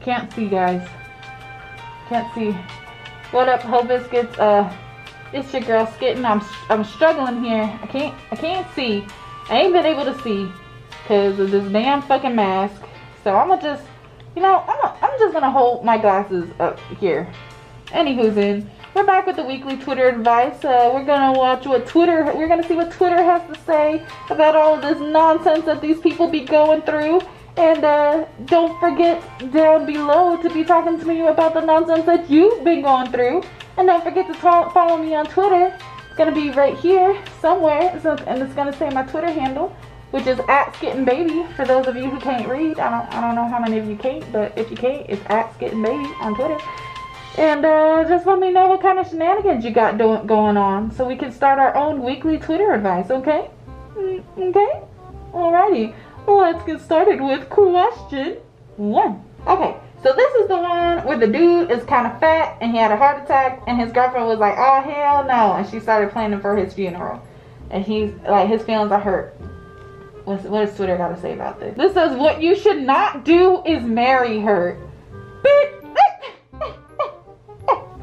Can't see, guys. Can't see. What up, Ho Biscuits? It's your girl Skitten. I'm struggling here. I can't see. I ain't been able to see because of this damn fucking mask. So I'm gonna just, you know, I'm just gonna hold my glasses up here. Anywho's in. We're back with the weekly Twitter advice. We're gonna watch what we're gonna see what Twitter has to say about all of this nonsense that these people be going through. And don't forget down below to be talking to me about the nonsense that you've been going through. And don't forget to follow me on Twitter. It's gonna be right here somewhere, and it's gonna say my Twitter handle, which is @SkittenBaby. For those of you who can't read, I don't know how many of you can't, but if you can't, it's @SkittenBaby on Twitter. And just let me know what kind of shenanigans you got going on, so we can start our own weekly Twitter advice. Okay? Okay? Alrighty. Let's get started with question 1. Okay. So this is the one where the dude is kind of fat and he had a heart attack, and his girlfriend was like, oh hell no, and she started planning for his funeral, and he's like, his feelings are hurt. What does Twitter got to say about this? This says, what you should not do is marry her.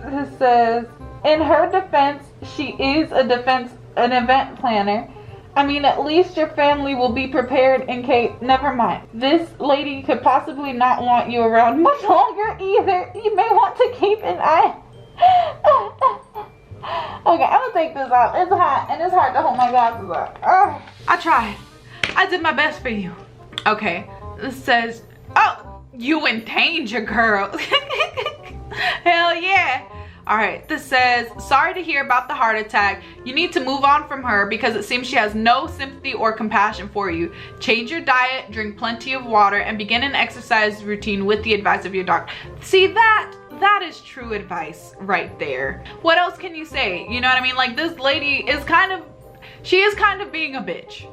This says, in her defense, she is an event planner. I mean, at least your family will be prepared in case. Never mind. This lady could possibly not want you around much longer either. You may want to keep an eye. Okay, I'm gonna take this off. It's hot and it's hard to hold my glasses up. I tried. I did my best for you. Okay, this says, oh, you in danger, girl. Hell yeah. All right, this says, sorry to hear about the heart attack. You need to move on from her because it seems she has no sympathy or compassion for you. Change your diet, drink plenty of water, and begin an exercise routine with the advice of your doctor. See, that is true advice right there. What else can you say? You know what I mean? Like, this lady is she is kind of being a bitch.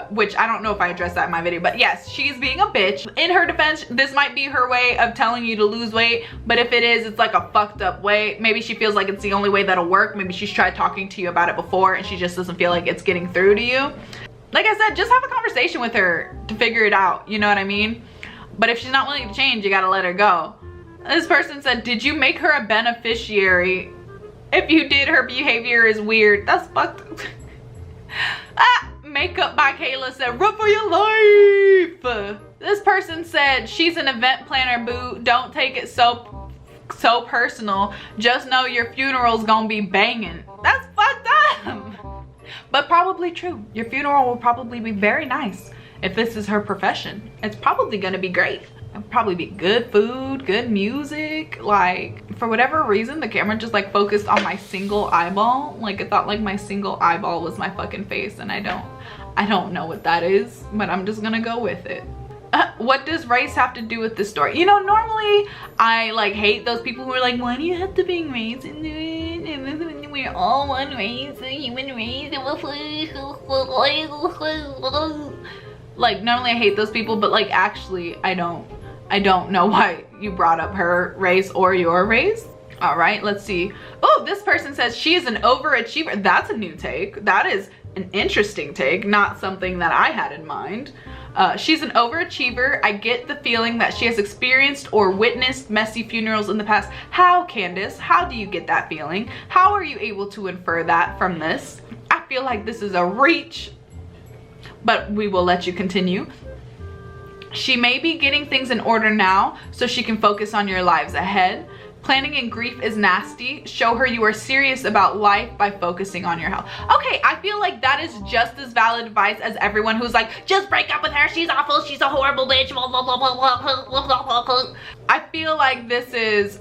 Which I don't know if I addressed that in my video, but yes, she's being a bitch. In her defense, this might be her way of telling you to lose weight, but if it is, it's like a fucked up way. Maybe she feels like it's the only way that'll work. Maybe she's tried talking to you about it before and she just doesn't feel like it's getting through to you. Like I said, just have a conversation with her to figure it out, you know what I mean? But if she's not willing to change, you gotta let her go. This person said, did you make her a beneficiary? If you did, her behavior is weird. That's fucked up. Makeup by Kayla said, run for your life. This person said, she's an event planner, boo. Don't take it so personal. Just know your funeral's gonna be banging. That's fucked up. But probably true. Your funeral will probably be very nice. If this is her profession, it's probably gonna be great. It'll probably be good food, good music. Like, for whatever reason, the camera just like focused on my single eyeball. Like, it thought like my single eyeball was my fucking face, and I don't know what that is, but I'm just gonna go with it. What does race have to do with this story? You know, normally I like hate those people who are like, why do you have to bring race into it? We're all one race, the human race. Like, normally I hate those people, but like, actually I don't know why you brought up her race or your race. All right, let's see. Oh, this person says she is an overachiever. That's a new take. That is an interesting take, not something that I had in mind. She's an overachiever. I get the feeling that she has experienced or witnessed messy funerals in the past. How, Candace? How do you get that feeling? How are you able to infer that from this? I feel like this is a reach, but we will let you continue. She may be getting things in order now so she can focus on your lives ahead. Planning in grief is nasty. Show her you are serious about life by focusing on your health. Okay, I feel like that is just as valid advice as everyone who's like, just break up with her, she's awful, she's a horrible bitch, blah, blah, blah, blah, blah, blah, blah. I feel like this is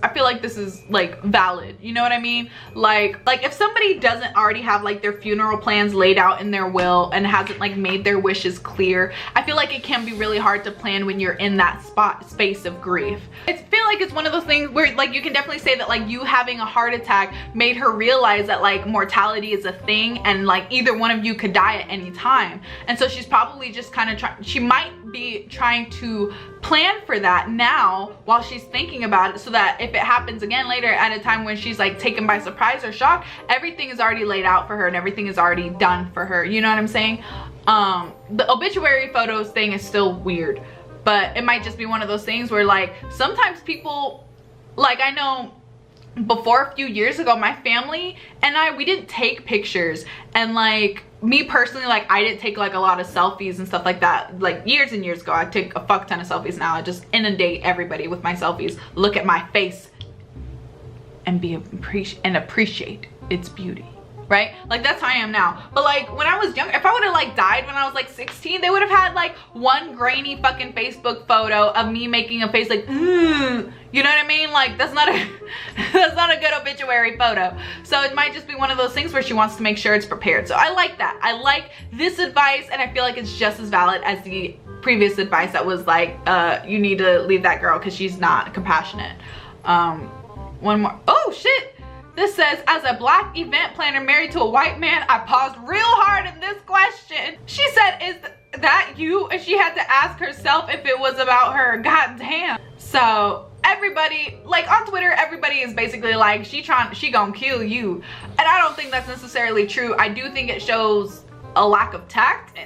like valid, you know what I mean? Like if somebody doesn't already have like their funeral plans laid out in their will and hasn't like made their wishes clear, I feel like it can be really hard to plan when you're in that space of grief. I feel like it's one of those things where like you can definitely say that like you having a heart attack made her realize that like mortality is a thing, and like either one of you could die at any time. And so she's probably just kind of she might be trying to plan for that now while she's thinking about it, so that if it happens again later at a time when she's like taken by surprise or shock, everything is already laid out for her and everything is already done for her. You know what I'm saying? The obituary photos thing is still weird, but it might just be one of those things where like sometimes people, like I know before a few years ago, my family and we didn't take pictures, and like me personally, like I didn't take like a lot of selfies and stuff like that like years and years ago. I take a fuck ton of selfies now. I just inundate everybody with my selfies, look at my face and appreciate its beauty, right? Like that's how I am now. But like when I was young, if I would have like died when I was like 16, they would have had like one grainy fucking Facebook photo of me making a face like, you know what I mean? Like that's not a that's not a good obituary photo. So it might just be one of those things where she wants to make sure it's prepared. So I like that. I like this advice, and I feel like it's just as valid as the previous advice that was like, you need to leave that girl because she's not compassionate. One more. Oh shit. This says, as a black event planner married to a white man, I paused real hard in this question. She said, is that you? And she had to ask herself if it was about her. God damn. So everybody, like on Twitter, everybody is basically like, she gonna kill you. And I don't think that's necessarily true. I do think it shows a lack of tact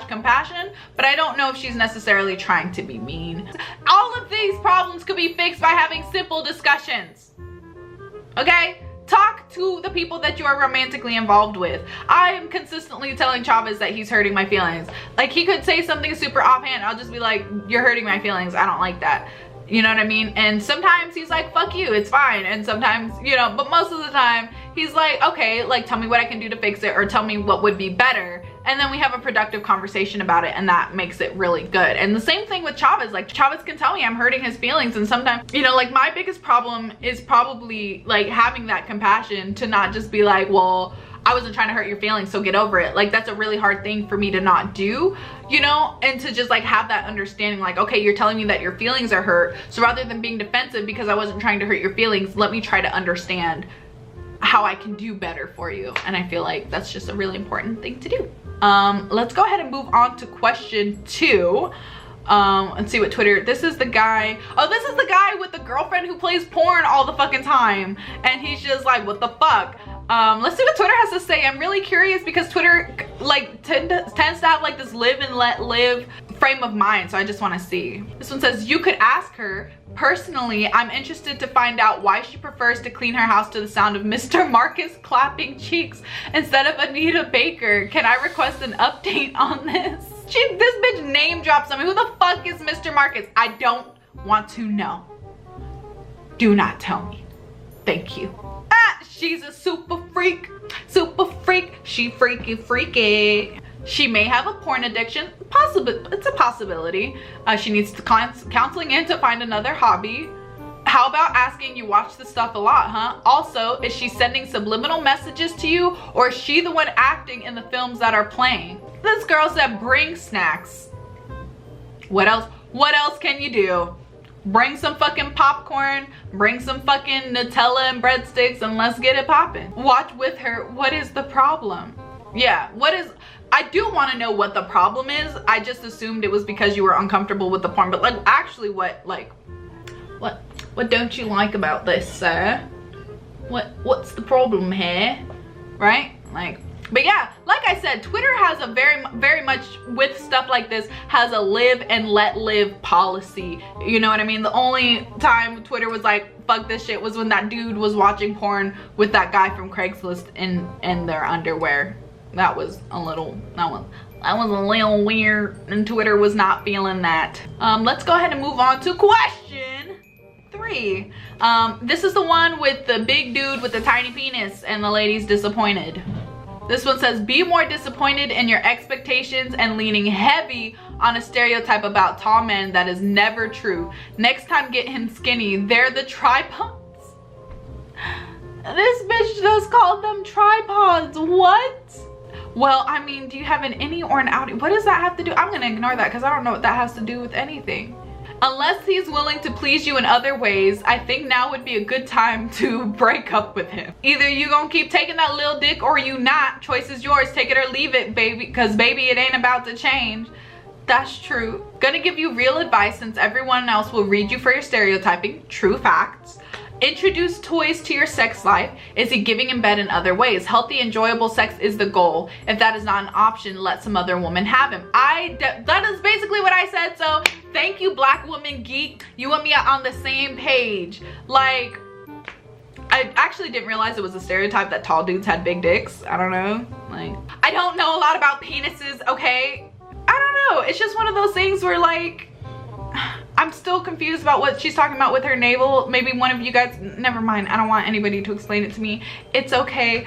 / compassion, but I don't know if she's necessarily trying to be mean. All of these problems could be fixed by having simple discussions. Okay? Talk to the people that you are romantically involved with. I am consistently telling Chavez that he's hurting my feelings. Like he could say something super offhand, I'll just be like, you're hurting my feelings, I don't like that. You know what I mean? And sometimes he's like, fuck you, it's fine. And sometimes, you know, but most of the time he's like, okay, like tell me what I can do to fix it, or tell me what would be better. And then we have a productive conversation about it, and that makes it really good. And the same thing with Chavez. Like Chavez can tell me I'm hurting his feelings, and sometimes, you know, like my biggest problem is probably like having that compassion to not just be like, well, I wasn't trying to hurt your feelings, so get over it. Like that's a really hard thing for me to not do, you know, and to just like have that understanding, like, okay, you're telling me that your feelings are hurt, so rather than being defensive because I wasn't trying to hurt your feelings, let me try to understand how I can do better for you. And I feel like that's just a really important thing to do. Let's go ahead and move on to question 2. And see what Twitter, this is the guy, oh, this is the guy with the girlfriend who plays porn all the fucking time, and he's just like, what the fuck. Let's see what Twitter has to say. I'm really curious because Twitter like tends to have like this live and let live frame of mind, so I just want to see. This one says, you could ask her, personally, I'm interested to find out why she prefers to clean her house to the sound of Mr. Marcus clapping cheeks instead of Anita Baker. Can I request an update on this? This bitch name drops on me. Who the fuck is Mr. Marcus? I don't want to know. Do not tell me. Thank you. She's a super freak. She freaky. She may have a porn addiction. It's a possibility. She needs to counseling in to find another hobby. How about asking, you watch this stuff a lot, huh? Also, is she sending subliminal messages to you, or is she the one acting in the films that are playing? This girl said, bring snacks. What else? What else can you do? Bring some fucking popcorn, bring some fucking Nutella and breadsticks, and let's get it popping. Watch with her. What is the problem? Yeah, I do want to know what the problem is. I just assumed it was because you were uncomfortable with the porn, but like actually what don't you like about this, sir? What's the problem here? Right? Like, but yeah, like I said, Twitter has a very much with stuff like this has a live and let live policy. You know what I mean? The only time Twitter was like, fuck this shit, was when that dude was watching porn with that guy from Craigslist in their underwear. That was a little weird, and Twitter was not feeling that. Let's go ahead and move on to question 3. This is the one with the big dude with the tiny penis and the lady's disappointed. This one says, be more disappointed in your expectations and leaning heavy on a stereotype about tall men that is never true. Next time, get him skinny. They're the tripods. This bitch just called them tripods. What? Well, I mean, do you have an innie or an outie? What does that have to do? I'm gonna ignore that because I don't know what that has to do with anything. Unless he's willing to please you in other ways, I think now would be a good time to break up with him. Either you gonna keep taking that little dick or you not. Choice is yours. Take it or leave it, baby. Because baby, it ain't about to change. That's true. Gonna give you real advice since everyone else will read you for your stereotyping. True facts. Introduce toys to your sex life. Is he giving in bed in other ways? Healthy, enjoyable sex is the goal. If that is not an option, let some other woman have him. That is basically what I said. So thank you, Black Woman Geek. You and me are on the same page. Like, I actually didn't realize it was a stereotype that tall dudes had big dicks. I don't know. Like, I don't know a lot about penises, okay? I don't know. It's just one of those things where, like, I'm still confused about what she's talking about with her navel. Maybe one of you guys, never mind. I don't want anybody to explain it to me. It's okay.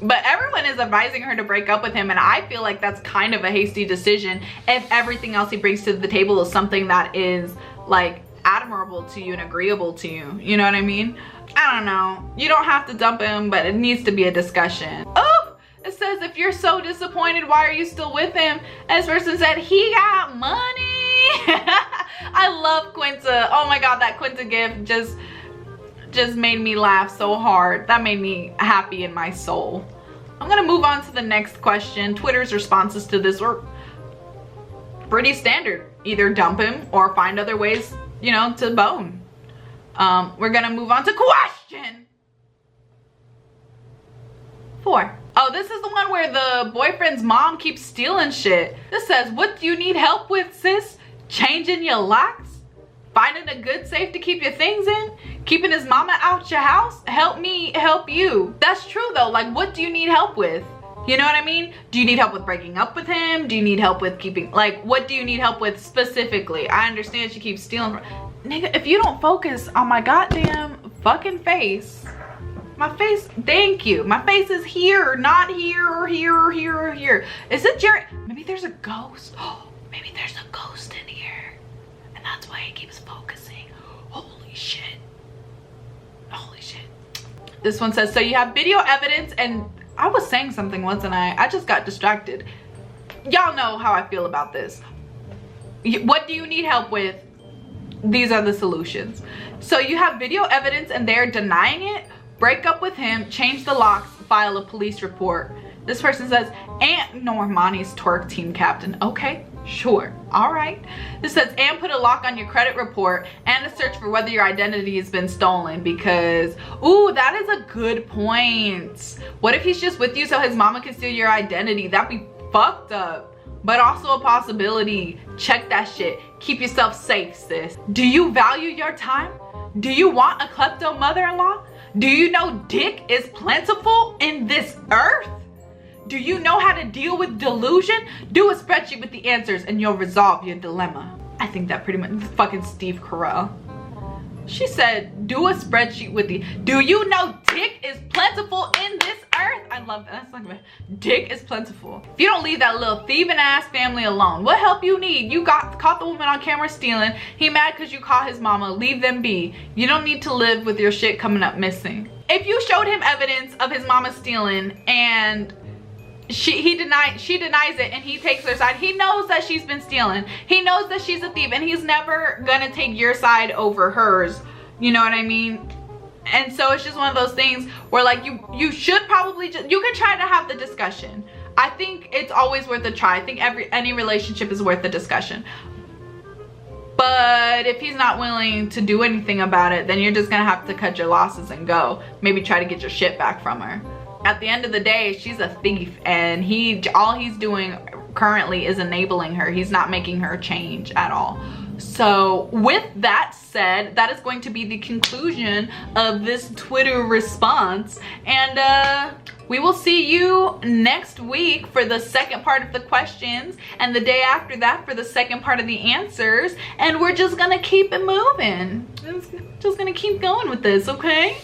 But everyone is advising her to break up with him, and I feel like that's kind of a hasty decision if everything else he brings to the table is something that is, like, admirable to you and agreeable to you. You know what I mean? I don't know. You don't have to dump him, but it needs to be a discussion. Oh, it says, if you're so disappointed, why are you still with him? And this person said, he got money. I love Quinta. Oh my god, that Quinta gift just made me laugh so hard. That made me happy in my soul. I'm gonna move on to the next question. Twitter's responses to this were pretty standard. Either dump him or find other ways, you know, to bone. We're gonna move on to question 4. Oh, this is the one where the boyfriend's mom keeps stealing shit. This says, what do you need help with, sis? Changing your locks? Finding a good safe to keep your things in? Keeping his mama out your house? Help me help you. That's true though. Like, what do you need help with? You know what I mean? Do you need help with breaking up with him? Do you need help with keeping, like, what do you need help with specifically? I understand she keeps stealing. Nigga, if you don't focus on my goddamn fucking face, my face, thank you. My face is here, not here or here or here or here. Is it Jerry? Maybe there's a ghost. Oh, maybe there's a ghost in here. And that's why he keeps focusing. Holy shit. Holy shit. This one says, so you have video evidence, and I was saying something once and I just got distracted. Y'all know how I feel about this. What do you need help with? These are the solutions. So you have video evidence and they're denying it. Break up with him, change the locks, file a police report. This person says, Aunt Normani's twerk team captain. Okay, sure, all right. This says, and put a lock on your credit report and a search for whether your identity has been stolen, because, ooh, that is a good point. What if he's just with you so his mama can steal your identity? That'd be fucked up, but also a possibility. Check that shit. Keep yourself safe, sis. Do you value your time? Do you want a klepto mother-in-law? Do you know dick is plentiful in this earth? Do you know how to deal with delusion? Do a spreadsheet with the answers and you'll resolve your dilemma. I think that pretty much, fucking Steve Carell. She said, do a spreadsheet with the, do you know dick is plentiful in this earth? I love that. That's like, dick is plentiful. If you don't leave that little thieving ass family alone, what help you need? You caught the woman on camera stealing. He mad because you caught his mama. Leave them be. You don't need to live with your shit coming up missing. If you showed him evidence of his mama stealing and she denies it and he takes her side, he knows that she's been stealing. He knows that she's a thief and he's never gonna take your side over hers. You know what I mean? And so it's just one of those things where, like, you should probably just, you can try to have the discussion. I think it's always worth a try. I think any relationship is worth a discussion. But if he's not willing to do anything about it, then you're just gonna have to cut your losses and go. Maybe try to get your shit back from her. At the end of the day, she's a thief, and all he's doing currently is enabling her. He's not making her change at all. So with that said, that is going to be the conclusion of this Twitter response, and we will see you next week for the second part of the questions, and the day after that for the second part of the answers, and we're just gonna keep it moving. Just gonna keep going with this, okay?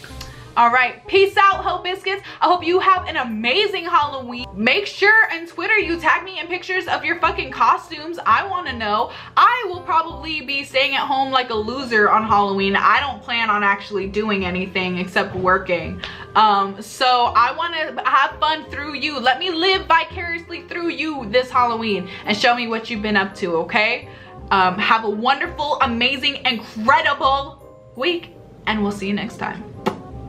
All right, peace out, Ho Biscuits. I hope you have an amazing Halloween. Make sure on Twitter you tag me in pictures of your fucking costumes. I want to know. I will probably be staying at home like a loser on Halloween. I don't plan on actually doing anything except working. So I want to have fun through you. Let me live vicariously through you this Halloween and show me what you've been up to, okay? Have a wonderful, amazing, incredible week, and we'll see you next time.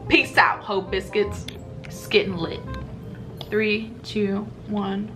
Peace out, Ho Biscuits. Skittin' lit. 3, 2, 1.